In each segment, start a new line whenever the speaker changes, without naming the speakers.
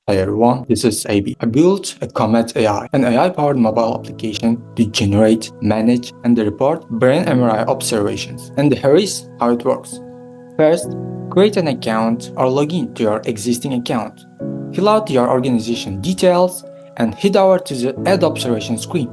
Hi everyone, this is Abby. I built a CoMedAI, an AI-powered mobile application to generate, manage, and report brain MRI observations. And here is how it works. First, create an account or log in to your existing account. Fill out your organization details and head over to the Add Observation screen.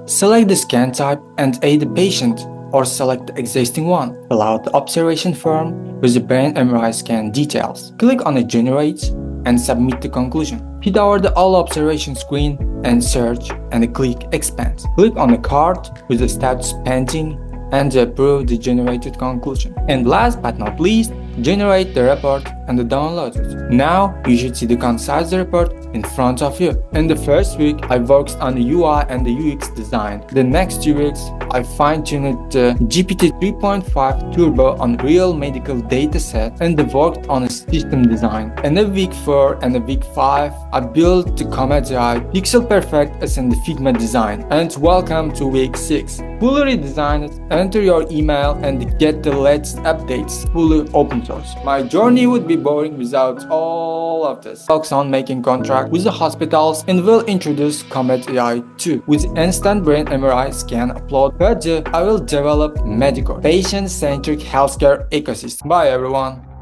Select the scan type and add the patient or select the existing one. Fill out the observation form with the brain MRI scan details. Click on the Generate and submit the conclusion. Head over the All Observation screen and search and click Expand. Click on the card with the status pending and approve the generated conclusion. And last but not least, generate the report and download it. Now you should see the concise report in front of you. In the first week, I worked on the UI and the UX design. The next 2 weeks, I fine-tuned the GPT 3.5 Turbo on real medical dataset and worked on a system design. In the week 4 and the week 5, I built the CoMedAI Pixel Perfect as in the Figma design. And welcome to week 6. Fully redesigned it, enter your email and get the latest updates fully open source. My journey would be boring without all of this. Focus on making contracts with the hospitals and will introduce CoMedAI too with instant brain MRI scan upload. Further, I will develop medical patient-centric healthcare ecosystem. Bye everyone.